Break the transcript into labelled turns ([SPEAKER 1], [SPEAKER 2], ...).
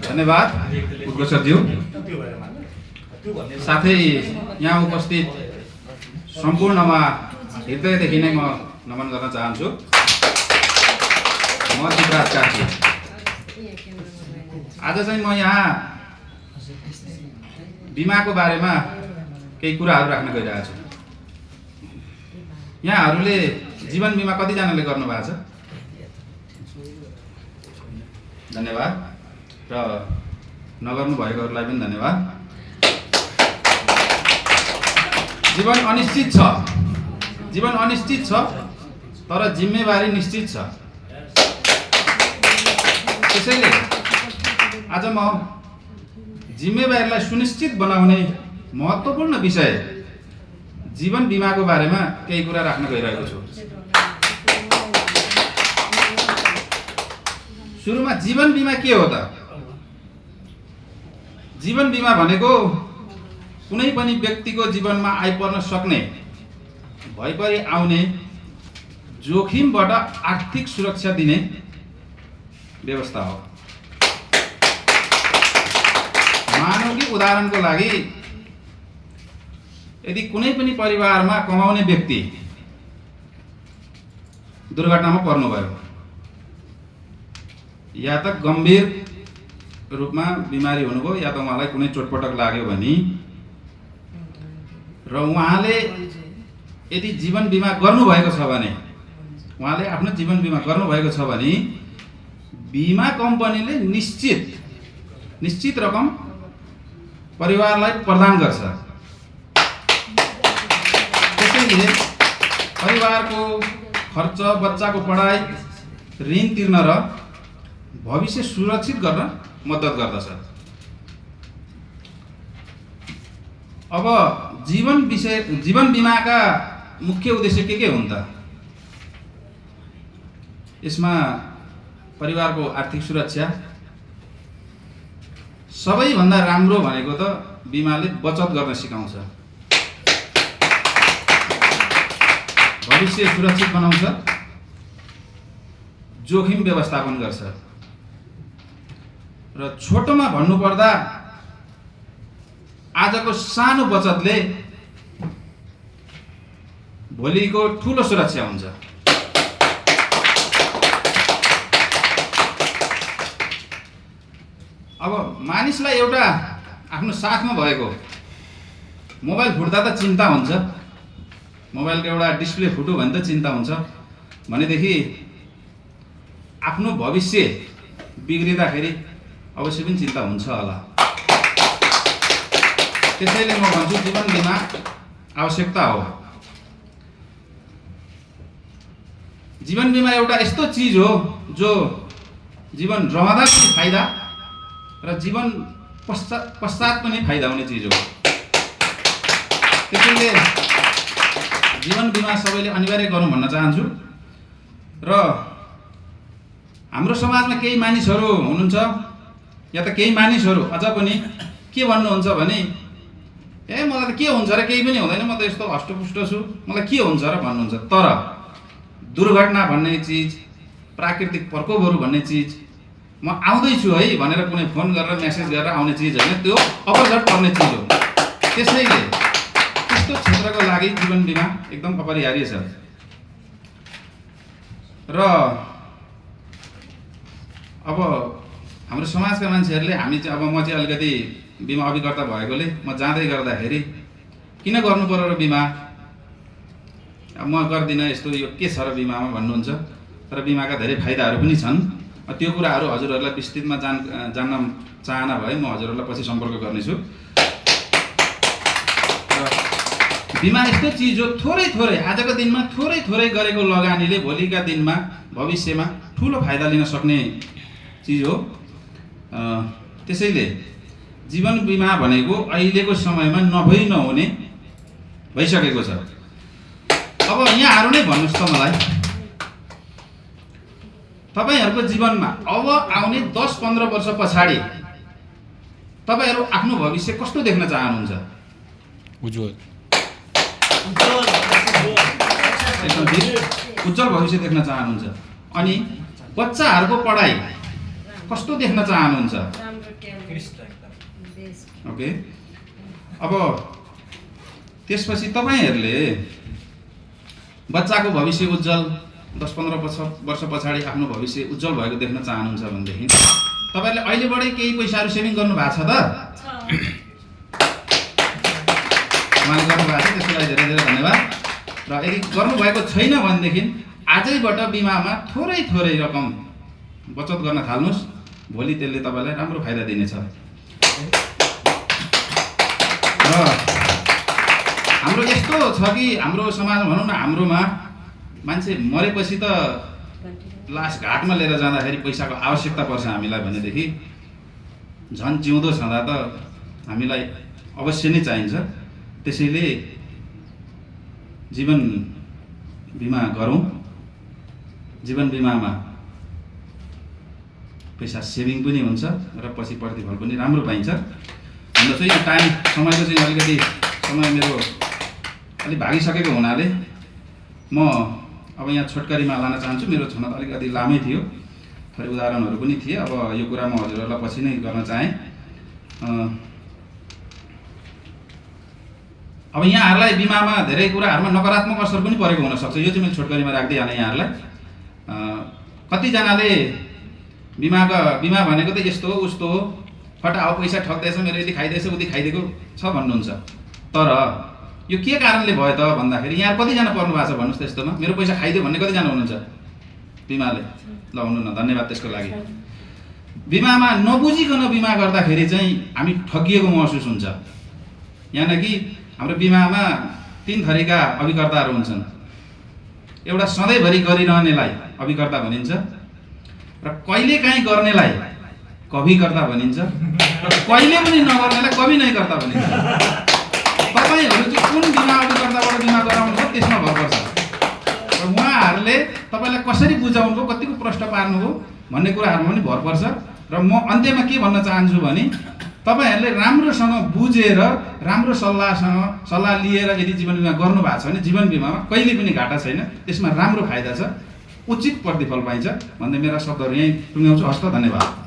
[SPEAKER 1] धन्यवाद उद्घोषकज्यू। साथै यहाँ उपस्थित सम्पूर्णमा हृदयदेखि नै म नमन गर्न चाहन्छु। म शिवराज कार्की। आज चाहिँ म यहाँ बिमाको बारेमा केही कुराहरू राख्न गइरहेको छु। यहाँहरूले जीवन बिमा कतिजनाले गर्नुभएको छ? धन्यवाद। र नगर्नु भएकोहरूलाई पनि धन्यवाद। जीवन अनिश्चित छ, जीवन अनिश्चित छ, तर जिम्मेवारी निश्चित छ। त्यसैले आज म जिम्मेवारीलाई सुनिश्चित बनाउने महत्त्वपूर्ण विषय जीवन बिमाको बारेमा केही कुरा राख्न गइरहेको छु। सुरुमा जीवन बिमा के हो त? जीवन बिमा भनेको कुनै पनि व्यक्तिको जीवनमा आइपर्न सक्ने, भइपरि आउने जोखिमबाट आर्थिक सुरक्षा दिने व्यवस्था हो। मानौ कि उदाहरणको लागि यदि कुनै पनि परिवारमा कमाउने व्यक्ति दुर्घटनामा पर्नुभयो या त गम्भीर रूपमा बिमारी हुनुभयो या त उहाँलाई कुनै चोटपटक लाग्यो भने र उहाँले यदि जीवन बिमा गर्नुभएको छ भने, उहाँले आफ्नो जीवन बिमा गर्नुभएको छ भने बिमा कम्पनीले निश्चित रकम परिवारलाई प्रदान गर्छ। त्यसैले परिवारको खर्च, बच्चाको पढाइ, ऋण तिर्न र भविष्य सुरक्षित गर्न मद्दत गर्दछ। अब जीवन बिमाका मुख्य उद्देश्य के हुन् त? यसमा परिवारको आर्थिक सुरक्षा, सबैभन्दा राम्रो भनेको त बिमाले बचत गर्न सिकाउँछ, भविष्य सुरक्षित बनाउँछ, जोखिम व्यवस्थापन गर्छ र छोटोमा भन्नुपर्दा आजको सानो बचतले भोलिको ठुलो सुरक्षा हुन्छ। अब मानिसलाई एउटा आफ्नो साथमा भएको मोबाइल फुट्दा त चिन्ता हुन्छ, मोबाइलको एउटा डिस्प्ले फुट्यो भने त चिन्ता हुन्छ, भनेदेखि आफ्नो भविष्य बिग्रिँदाखेरि अवश्य पनि चिन्ता हुन्छ होला। त्यसैले म भन्छु जीवन बिमा आवश्यकता हो। जीवन बिमा एउटा यस्तो चिज हो जो जीवन रहँदा पनि फाइदा र जीवन पश्चात पनि फाइदा हुने चिज हो। त्यसैले जीवन बिमा सबैले अनिवार्य गरौँ भन्न चाहन्छु। र हाम्रो समाजमा केही मानिसहरू हुनुहुन्छ या त केही मानिसहरू अझ पनि के भन्नुहुन्छ भने मलाई त के हुन्छ र, केही पनि हुँदैन, म त यस्तो हष्टपुष्ट छु, मलाई के हुन्छ र भन्नुहुन्छ। तर दुर्घटना भन्ने चिज, प्राकृतिक प्रकोपहरू भन्ने चिज, म आउँदैछु है भनेर कुनै फोन गरेर मेसेज गरेर आउने चिज होइन, त्यो अपरझट पर्ने चिज हो। त्यसैले त्यस्तो क्षेत्रको लागि जीवन बिमा एकदम अपरिहार्य छ। र अब हाम्रो समाजका मान्छेहरूले हामी चाहिँ म चाहिँ अलिकति बिमा अभिकर्ता भएकोले म जाँदै गर्दाखेरि किन गर्नु पर्यो र बिमा, म गर्दिनँ, यस्तो यो के छ र बिमामा भन्नुहुन्छ। तर बिमाका धेरै फाइदाहरू पनि छन्। त्यो कुराहरू हजुरहरूलाई विस्तृतमा जान्न चाहना भए म हजुरहरूलाई पछि सम्पर्क गर्नेछु। बिमा यस्तो चिज हो, थोरै आजको दिनमा थोरै गरेको लगानीले भोलिका दिनमा भविष्यमा ठुलो फाइदा लिन सक्ने चिज हो। त्यसैले जीवन बिमा भनेको अहिलेको समयमा नहुने भइसकेको छ। अब यहाँहरू नै भन्नुहोस् त मलाई, तपाईहरूको जीवनमा अब आउने 10-15 वर्ष पछाडि तपाईहरू आफ्नो भविष्य कस्तो देख्न चाहनुहुन्छ?
[SPEAKER 2] उज्जवल
[SPEAKER 1] उज्जवल भविष्य देख्न चाहनुहुन्छ। अनि बच्चाहरूको पढाइ कस्तो देख्न चाहनुहुन्छ? ओके, अब त्यसपछि तपाईँहरूले बच्चाको भविष्य उज्जवल 10-15 वर्ष पछाडि आफ्नो भविष्य उज्जवल भएको देख्न चाहनुहुन्छ भनेदेखि तपाईँहरूले अहिलेबाटै केही पैसाहरू सेभिङ गर्नु भएको छ त? उहाँले गर्नुभएको छ, त्यसको लागि धेरै धेरै धन्यवाद। र यदि गर्नुभएको छैन भनेदेखि आजैबाट बिमामा थोरै थोरै रकम बचत गर्न थाल्नुहोस्, भोलि त्यसले तपाईँलाई राम्रो फाइदा दिनेछ। र हाम्रो यस्तो छ कि हाम्रो समाज भनौँ न, हाम्रोमा मान्छे मरेपछि त लास घाटमा लिएर जाँदाखेरि पैसाको आवश्यकता पर्छ हामीलाई भनेदेखि झन् जिउँदो छँदा त हामीलाई अवश्य नै चाहिन्छ। त्यसैले जीवन बिमा गरौँ। जीवन बिमामा पैसा सेभिङ पनि हुन्छ र पछि प्रतिफल पनि राम्रो पाइन्छ। हाम्रो चाहिँ टाइम समयको चाहिँ अलिकति समय मेरो अलिक भागिसकेको हुनाले म अब यहाँ छोटकरीमा लान चाहन्छु। मेरो छनौट अलिकति लामै थियो, थोरै उदाहरणहरू पनि थिए। अब यो कुरा म हजुरहरूलाई पछि नै गर्न चाहेँ। अब यहाँहरूलाई बिमामा धेरै कुराहरूमा नकारात्मक असर पनि परेको हुनसक्छ। यो चाहिँ मैले छोटकरीमा राख्दिहालेँ यहाँहरूलाई। कतिजनाले बिमा भनेको त यस्तो हो उस्तो हो, फटा अब पैसा ठग्दैछ, मेरो यदि खाइदिएछ उति खाइदिएको छ भन्नुहुन्छ। तर यो के कारणले भयो त भन्दाखेरि यहाँ कतिजना पर्नु भएको छ भन्नुहोस् त यस्तोमा? मेरो पैसा खाइदियो भन्ने कतिजना हुनुहुन्छ बिमाले? ल हुनु न, धन्यवाद त्यसको लागि। बिमामा नबुझिकन बिमा गर्दाखेरि चाहिँ हामी ठगिएको महसुस हुन्छ। यहाँ कि हाम्रो बिमामा 3 थरीका अभिकर्ताहरू हुन्छन्। एउटा सधैँभरि गरिरहनेलाई अभिकर्ता भनिन्छ, र कहिलेकाहीँ गर्नेलाई कभिकर्ता भनिन्छ, र कहिले पनि नगर्नेलाई कवि नै कर्ता भनिन्छ। तपाईँहरू चाहिँ कुन बिमा अभिकर्ताबाट बिमा गराउनु भयो त्यसमा भर पर्छ। र उहाँहरूले तपाईँलाई कसरी बुझाउनु भयो, कतिको प्रश्न पार्नुभयो भन्ने कुराहरूमा पनि भर पर्छ। र म अन्त्यमा के भन्न चाहन्छु भने तपाईँहरूले राम्रोसँग बुझेर राम्रो सल्लाह लिएर यदि जीवन बिमा गर्नु भएको छ भने जीवन बिमामा कहिले पनि घाटा छैन, त्यसमा राम्रो फाइदा छ, उचित प्रतिफल पाइन्छ भन्दै मेरा शब्दहरू यहीँ टुङ्ग्याउँछु। हस्त, धन्यवाद।